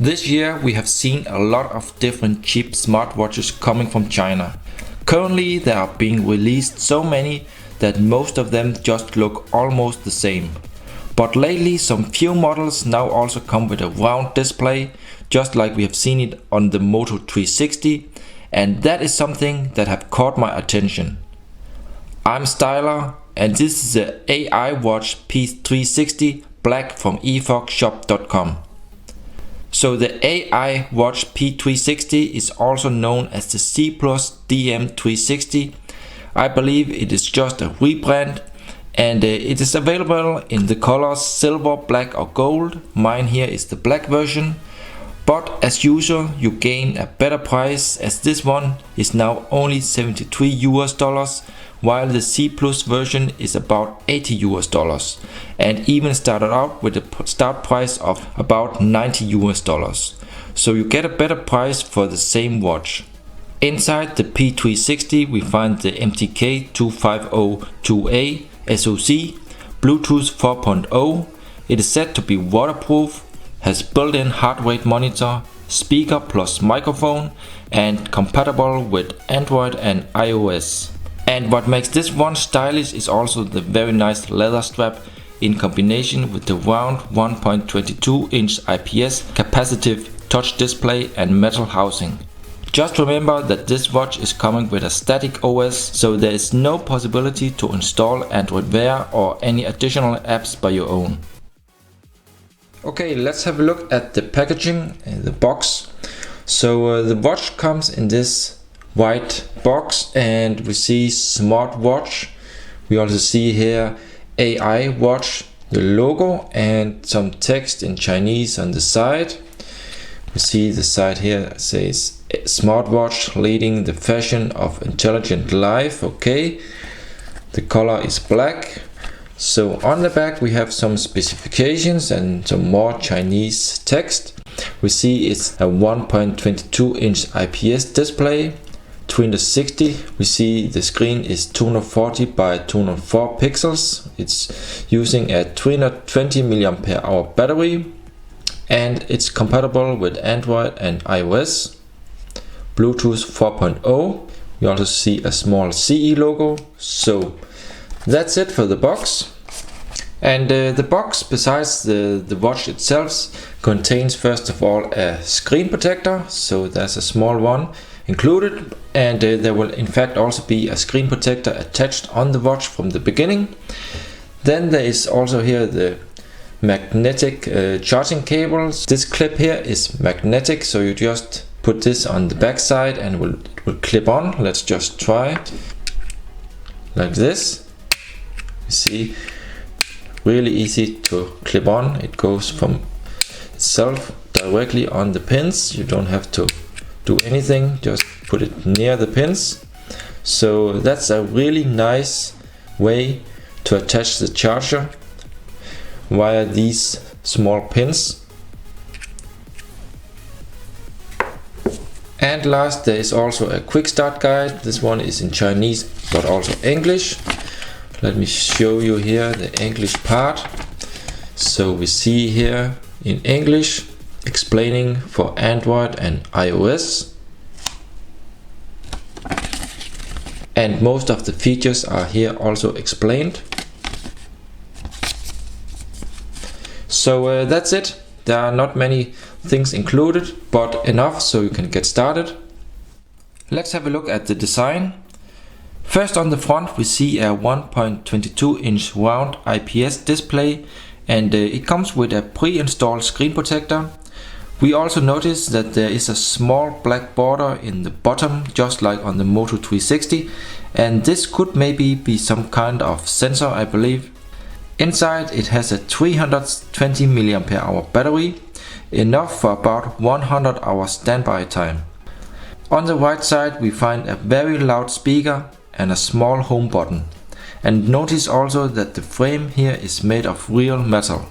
This year we have seen a lot of different cheap smartwatches coming from China. Currently there are being released so many that most of them just look almost the same. But lately some few models now also come with a round display, just like we have seen it on the Moto 360, and that is something that have caught my attention. I'm Styler and this is the Aiwatch P360 Black from efoxshop.com. So the Aiwatch P360 is also known as the Zeaplus DM360. I believe it is just a rebrand, and it is available in the colors silver, black or gold. Mine here is the black version. But as usual you gain a better price, as this one is now only $73 while the Zeaplus version is about $80 and even started out with a start price of about $90. So you get a better price for the same watch. Inside the P360 we find the MTK2502A SoC, Bluetooth 4.0. It is said to be waterproof, has built-in heart rate monitor, speaker plus microphone, and compatible with Android and iOS. And what makes this one stylish is also the very nice leather strap in combination with the round 1.22 inch IPS capacitive touch display and metal housing. Just remember that this watch is coming with a static OS, so there is no possibility to install Android Wear or any additional apps by your own. Okay, let's have a look at the packaging and the box. So the watch comes in this white box and we see smartwatch. We also see here Aiwatch, the logo, and some text in Chinese on the side. We see the side here says smartwatch leading the fashion of intelligent life. Okay, the color is black. So on the back we have some specifications and some more Chinese text. We see it's a 1.22 inch IPS display, 360. We see the screen is 240 by 204 pixels. It's using a 320 mAh battery and it's compatible with Android and iOS. Bluetooth 4.0. We also see a small CE logo. So that's it for the box. And the box, besides the watch itself, contains first of all a screen protector. So there's a small one included, and there will in fact also be a screen protector attached on the watch from the beginning. Then there is also here the magnetic charging cables. This clip here is magnetic, so you just put this on the back side and it will clip on. Let's just try like this. You see, really easy to clip on. It goes from itself directly on the pins. You don't have to do anything, just put it near the pins. So that's a really nice way to attach the charger via these small pins. And last, there is also a quick start guide. This one is in Chinese but also English. Let me show you here the English part. So we see here in English explaining for Android and iOS. And most of the features are here also explained. So that's it. There are not many things included, but enough so you can get started. Let's have a look at the design. First on the front we see a 1.22 inch round IPS display, and it comes with a pre-installed screen protector. We also notice that there is a small black border in the bottom, just like on the Moto 360, and this could maybe be some kind of sensor, I believe. Inside it has a 320 mAh battery, enough for about 100 hours standby time. On the right side we find a very loud speaker and a small home button. And notice also that the frame here is made of real metal.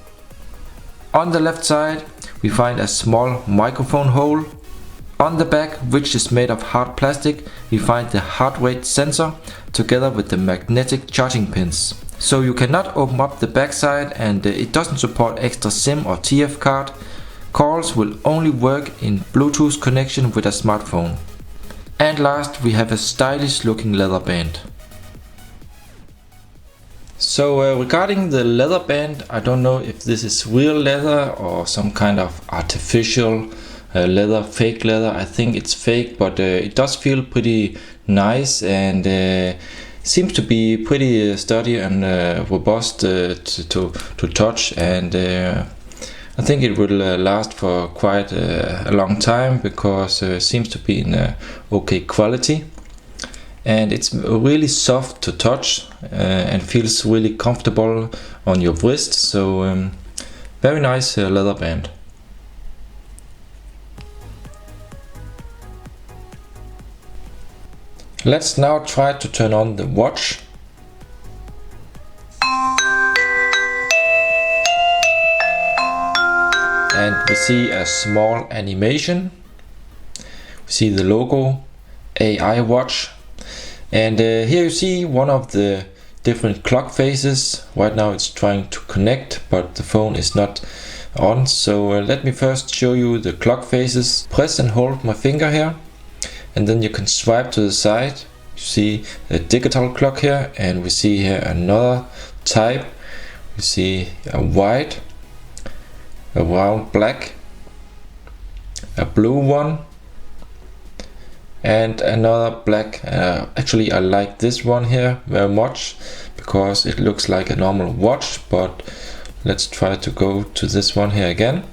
On the left side we find a small microphone hole. On the back, which is made of hard plastic, we find the heart rate sensor together with the magnetic charging pins. So you cannot open up the back side, and it doesn't support extra SIM or TF card. Calls will only work in Bluetooth connection with a smartphone. And last, we have a stylish looking leather band. So regarding the leather band, I don't know if this is real leather or some kind of artificial leather, fake leather. I think it's fake, but it does feel pretty nice and seems to be pretty sturdy and robust to touch, and I think it will last for quite a long time because it seems to be in okay quality. And it's really soft to touch and feels really comfortable on your wrist. So very nice leather band. Let's now try to turn on the watch. And we see a small animation. We see the logo Aiwatch. And here you see one of the different clock faces. Right now it's trying to connect, but the phone is not on. So let me first show you the clock faces. Press and hold my finger here, and then you can swipe to the side. You see a digital clock here, and we see here another type. We see a white, a round black, a blue one, and another black. Actually I like this one here very much because it looks like a normal watch, but let's try to go to this one here again.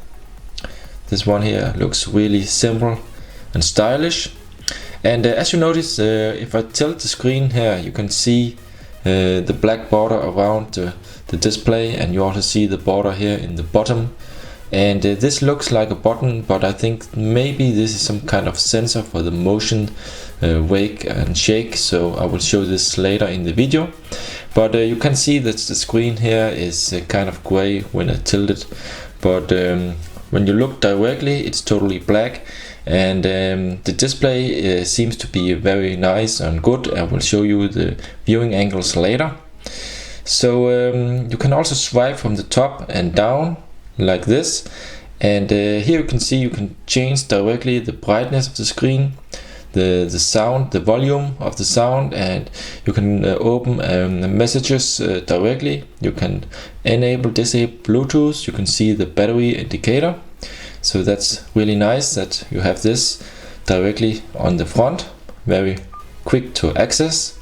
This one here looks really simple and stylish. And as you notice, if I tilt the screen here, you can see the black border around the display, and you also see the border here in the bottom. And this looks like a button, but I think maybe this is some kind of sensor for the motion, wake and shake. So I will show this later in the video. But you can see that the screen here is kind of gray when I tilt it. But when you look directly, it's totally black. And the display seems to be very nice and good. I will show you the viewing angles later. So you can also swipe from the top and down like this, and here you can see you can change directly the brightness of the screen, the sound, the volume of the sound, and you can open messages directly. You can enable, disable Bluetooth. You can see the battery indicator, so that's really nice that you have this directly on the front, very quick to access.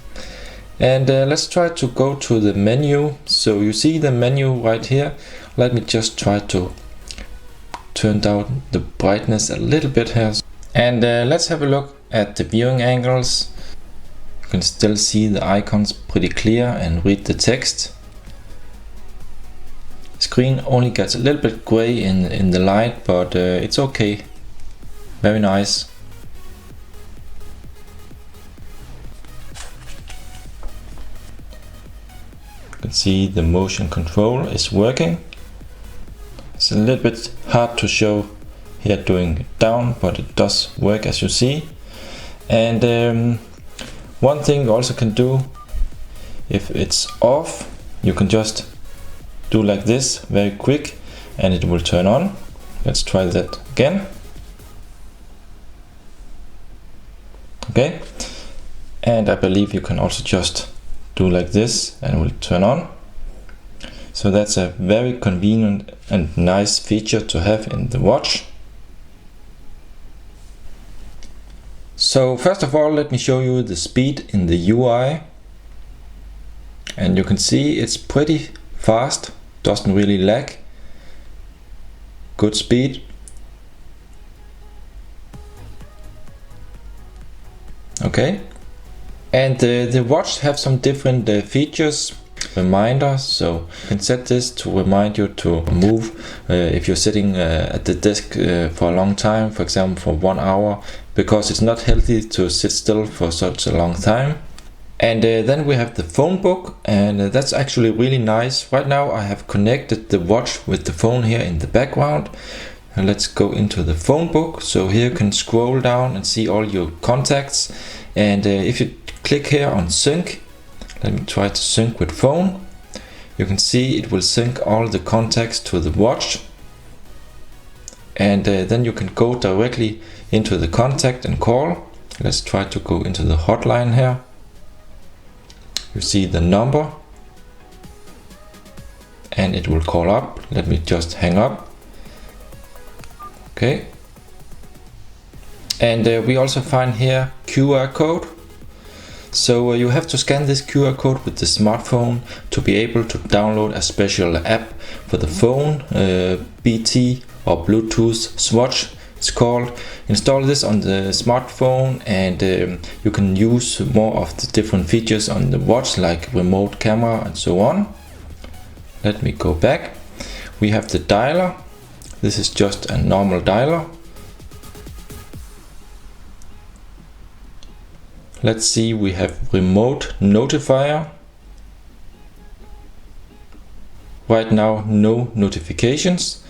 And let's try to go to the menu. So you see the menu right here. Let me just try to turn down the brightness a little bit here. And let's have a look at the viewing angles. You can still see the icons pretty clear and read the text. Screen only gets a little bit gray in the light, but it's okay. Very nice. You can see the motion control is working. It's a little bit hard to show here doing it down, but it does work as you see. And one thing you also can do, if it's off, you can just do like this very quick and it will turn on. Let's try that again. Okay, and I believe you can also just do like this and it will turn on. So that's a very convenient and nice feature to have in the watch. So first of all, let me show you the speed in the UI. And you can see it's pretty fast, doesn't really lag. Good speed. Okay. And the watch have some different features. Reminder, so you can set this to remind you to move if you're sitting at the desk for a long time, for example for 1 hour, because it's not healthy to sit still for such a long time. And then we have the Phonebook, and that's actually really nice. Right now I have connected the watch with the phone here in the background. And let's go into the Phonebook. So here you can scroll down and see all your contacts, and if you click here on sync, let me try to sync with phone. You can see it will sync all the contacts to the watch. and then you can go directly into the contact and call. Let's try to go into the hotline here. You see the number and it will call up. Let me just hang up. Okay. And we also find here QR code. So you have to scan this QR code with the smartphone to be able to download a special app for the phone, BT or Bluetooth Swatch it's called. Install this on the smartphone and you can use more of the different features on the watch, like remote camera and so on. Let me go back. We have the dialer. This is just a normal dialer. Let's see, we have remote notifier. Right now no notifications.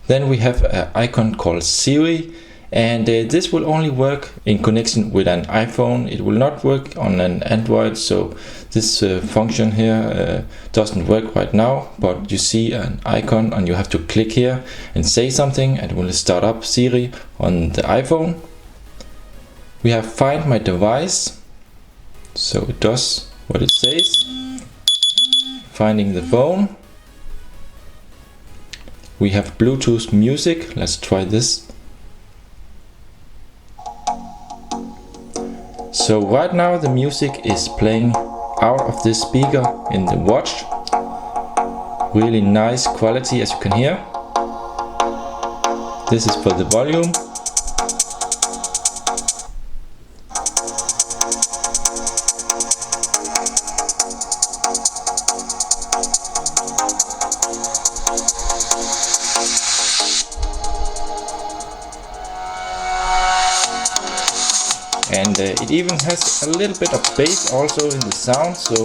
Then we have an icon called Siri, and this will only work in connection with an iPhone. It will not work on an Android, so this function here doesn't work right now, but you see an icon and you have to click here and say something and it will start up Siri on the iPhone. We have Find My Device, so it does what it says, finding the phone. We have Bluetooth music. Let's try this. So right now the music is playing out of this speaker in the watch. Really nice quality, as you can hear. This is for the volume. And it even has a little bit of bass also in the sound, so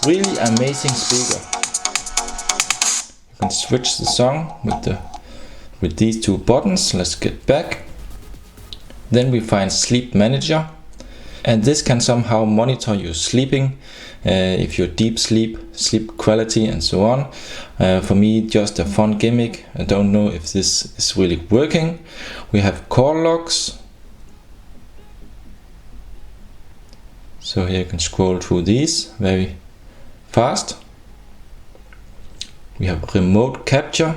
really amazing speaker. You can switch the song with these two buttons. Let's get back. Then we find Sleep Manager, and this can somehow monitor your sleeping, if you're deep sleep quality and so on. For me, just a fun gimmick. I don't know if this is really working. We have call logs. So here you can scroll through these very fast. We have remote capture.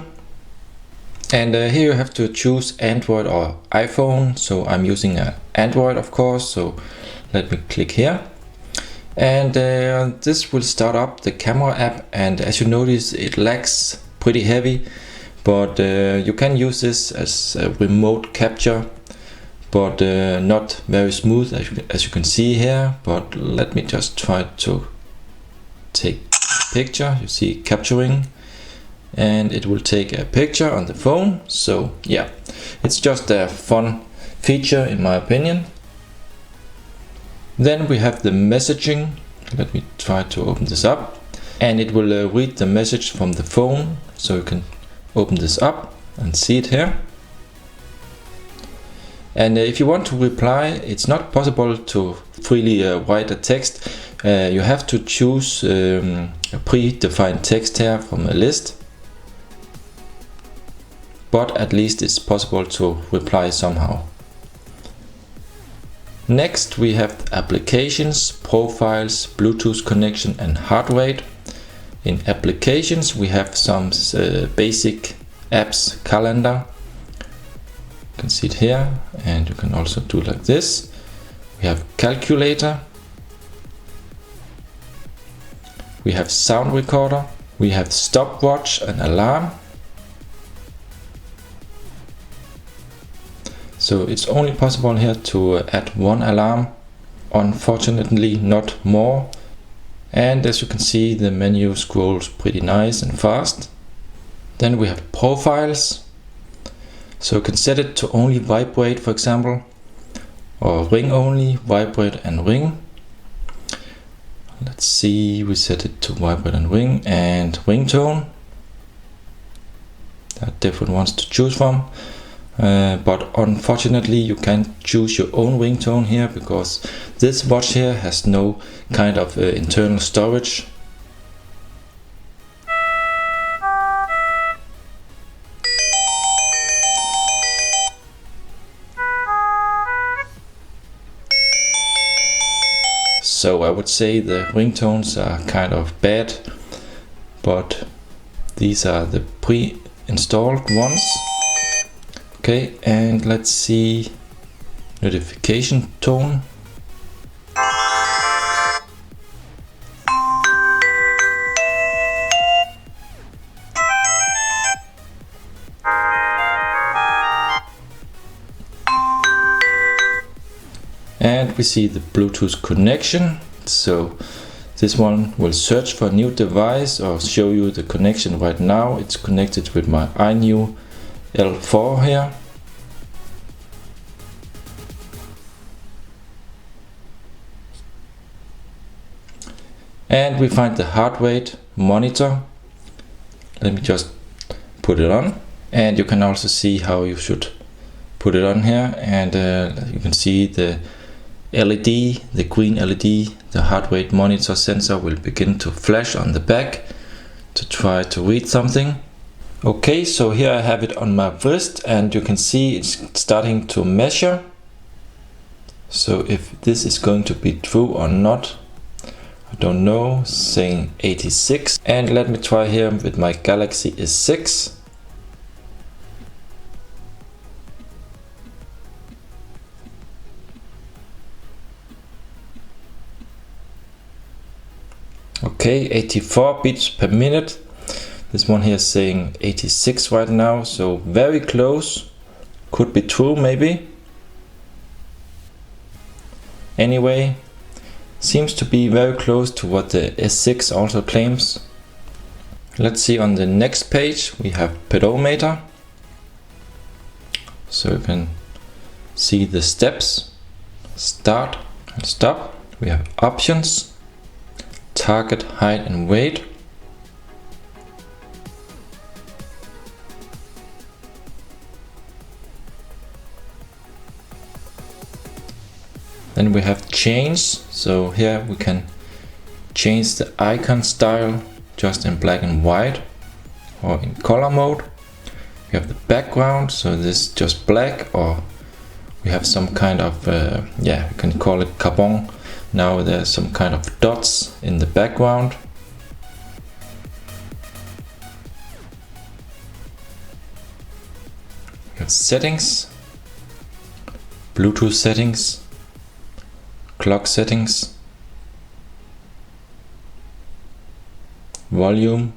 And here you have to choose Android or iPhone. So I'm using an Android, of course. So let me click here. And this will start up the camera app. And as you notice, it lags pretty heavy. But you can use this as a remote capture, but not very smooth, as you can see here. But let me just try to take a picture. You see capturing, and it will take a picture on the phone. So yeah, it's just a fun feature in my opinion. Then we have the messaging. Let me try to open this up, and it will read the message from the phone. So you can open this up and see it here. And if you want to reply, it's not possible to freely write a text. You have to choose a predefined text here from a list. But at least it's possible to reply somehow. Next we have applications, profiles, Bluetooth connection and heart rate. In applications we have some basic apps, calendar. You can see it here, and you can also do like this. We have calculator, we have sound recorder, we have stopwatch and alarm. So it's only possible here to add one alarm, unfortunately not more. And as you can see, the menu scrolls pretty nice and fast. Then we have profiles. So you can set it to only vibrate, for example, or ring only, vibrate and ring. Let's see, we set it to vibrate and ring, and ringtone. There are different ones to choose from, but unfortunately you can't choose your own ringtone here, because this watch here has no kind of internal storage. So I would say the ringtones are kind of bad, but these are the pre-installed ones. Okay, and let's see notification tone. And we see the Bluetooth connection. So this one will search for a new device or show you the connection right now. It's connected with my iNew L4 here. And we find the heart rate monitor. Let me just put it on. And you can also see how you should put it on here. And you can see the LED, the green LED, the heart rate monitor sensor will begin to flash on the back to try to read something. Okay, so here I have it on my wrist and you can see it's starting to measure. So if this is going to be true or not, I don't know, saying 86. And let me try here with my Galaxy S6. Okay, 84 beats per minute. This one here is saying 86 right now, so very close. Could be true maybe. Anyway, seems to be very close to what the S6 also claims. Let's see on the next page we have Pedometer. So you can see the steps, start and stop. We have options, target, height and weight. Then we have change, so here we can change the icon style just in black and white or in color mode. We have the background, so this is just black, or we have some kind of, yeah, we can call it carbon. Now there's some kind of dots in the background. We have settings, Bluetooth settings, clock settings, volume.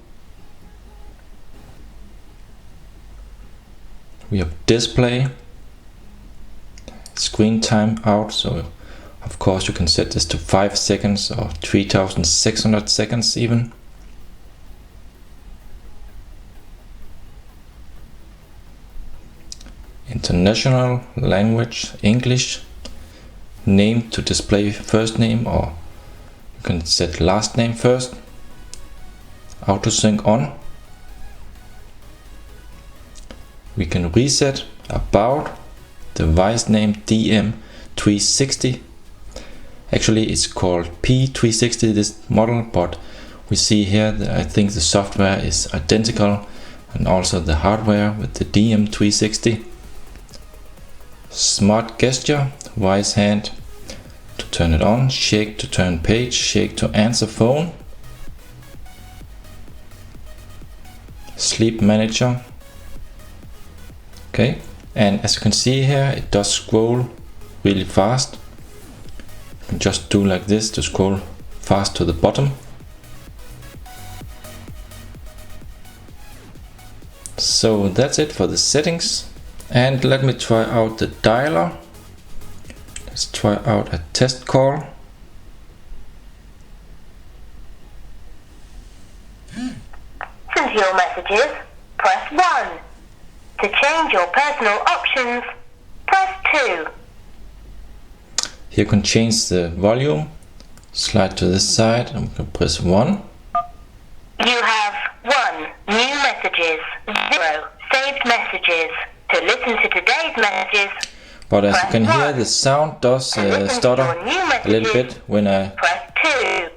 We have display, screen time out, so of course you can set this to 5 seconds or 3600 seconds even. International language, English. Name to display first name, or you can set last name first. Auto sync on. We can reset about, device name DM360. Actually it's called P360 this model, but we see here that I think the software is identical and also the hardware with the DM360. Smart gesture, wise hand to turn it on, shake to turn page, shake to answer phone. Sleep manager. Okay, and as you can see here, it does scroll really fast. You can just do like this to scroll fast to the bottom. So that's it for the settings. And let me try out the dialer. Let's try out a test call. Listen to your messages, press 1. To change your personal options, press 2. Here you can change the volume. Slide to this side and we can press 1. You have 1 new messages, 0 saved messages. To listen to today's messages, but as you can hear, the sound does stutter a little bit when I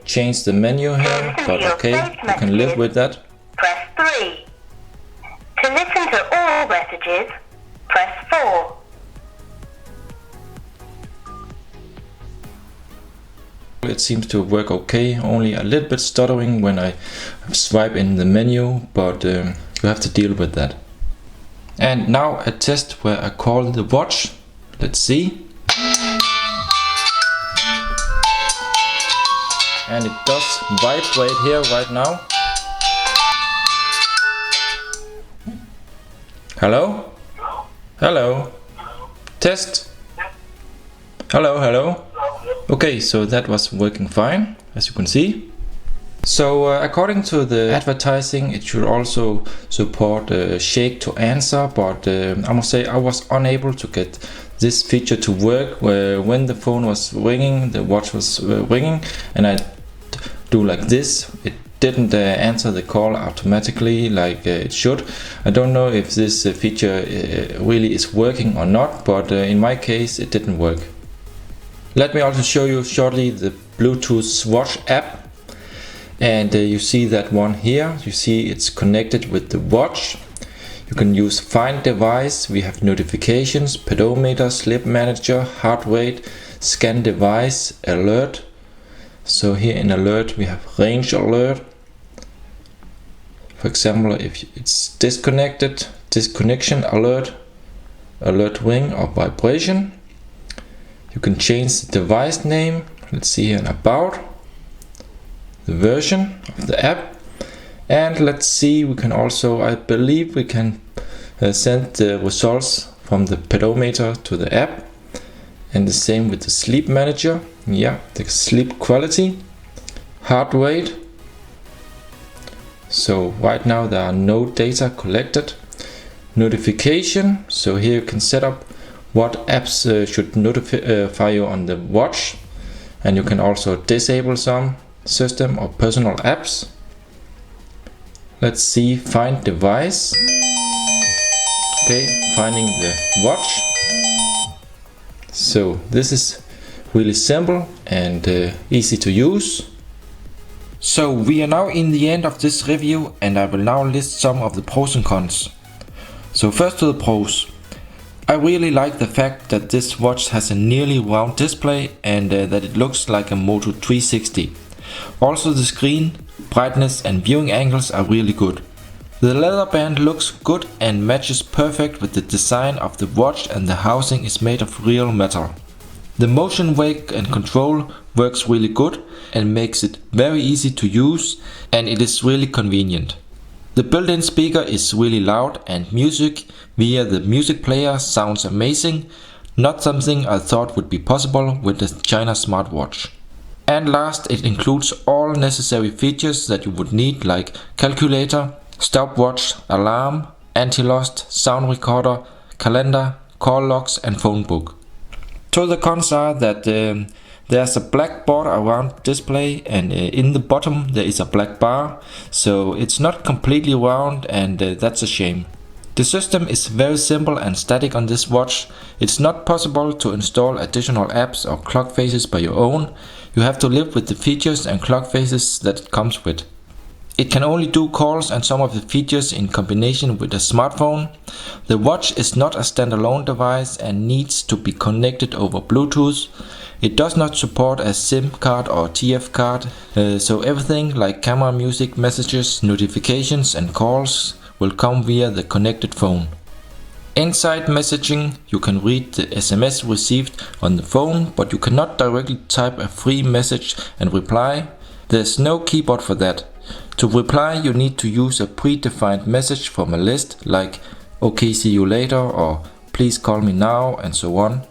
change the menu here, but okay, you can live with that. Press 3. To listen to all messages, press 4. It seems to work okay, only a little bit stuttering when I swipe in the menu, but you have to deal with that. And now a test where I call the watch. Let's see. And it does vibrate here right now. Hello? Hello? Test? Hello, hello? Okay, so that was working fine, as you can see. So according to the advertising, it should also support shake to answer, but I must say I was unable to get this feature to work where when the phone was ringing, the watch was ringing, and I do like this, it didn't answer the call automatically like it should. I don't know if this feature really is working or not, but in my case it didn't work. Let me also show you shortly the Bluetooth Swatch app, and you see that one here. You see it's connected with the watch. You can use Find Device. We have notifications, Pedometer, Sleep Manager, Heart Rate, Scan Device, Alert. So here in Alert we have Range Alert. For example, if it's disconnected, disconnection alert, alert ring or vibration. You can change the device name. Let's see here in About, the version of the app, and let's see, we can also, I believe we can send the results from the pedometer to the app, and the same with the sleep manager. Yeah, the sleep quality, heart rate. So right now there are no data collected. Notification, so here you can set up what apps should notify you on the watch, and you can also disable some system or personal apps. Let's see, find device. Okay, finding the watch. So this is really simple and easy to use. So we are now in the end of this review, and I will now list some of the pros and cons. So first to the pros. I really like the fact that this watch has a nearly round display and that it looks like a Moto 360. Also the screen, brightness and viewing angles are really good. The leather band looks good and matches perfect with the design of the watch, and the housing is made of real metal. The motion wake and control works really good and makes it very easy to use, and it is really convenient. The built-in speaker is really loud, and music via the music player sounds amazing, not something I thought would be possible with the China smartwatch. And last, it includes all necessary features that you would need, like calculator, stopwatch, alarm, anti-lost, sound recorder, calendar, call logs and Phonebook. So the cons are that there's a black border around display, and in the bottom there is a black bar, so it's not completely round, and that's a shame. The system is very simple and static on this watch. It's not possible to install additional apps or clock faces by your own. You have to live with the features and clock faces that it comes with. It can only do calls and some of the features in combination with a smartphone. The watch is not a standalone device and needs to be connected over Bluetooth. It does not support a SIM card or TF card, so everything like camera, music, messages, notifications and calls will come via the connected phone. Inside messaging, you can read the SMS received on the phone, but you cannot directly type a free message and reply. There's no keyboard for that. To reply, you need to use a predefined message from a list like "Okay, see you later" or "Please call me now" and so on.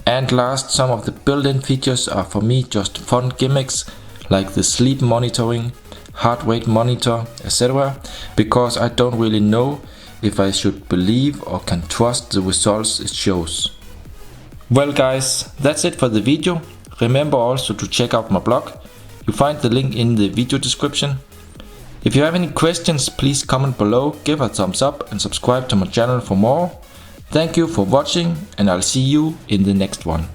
And last, some of the built-in features are for me just fun gimmicks like the sleep monitoring, heart rate monitor, etc. because I don't really know if I should believe or can trust the results it shows. Well guys, that's it for the video. Remember also to check out my blog. You find the link in the video description. If you have any questions, please comment below, give a thumbs up and subscribe to my channel for more. Thank you for watching, and I'll see you in the next one.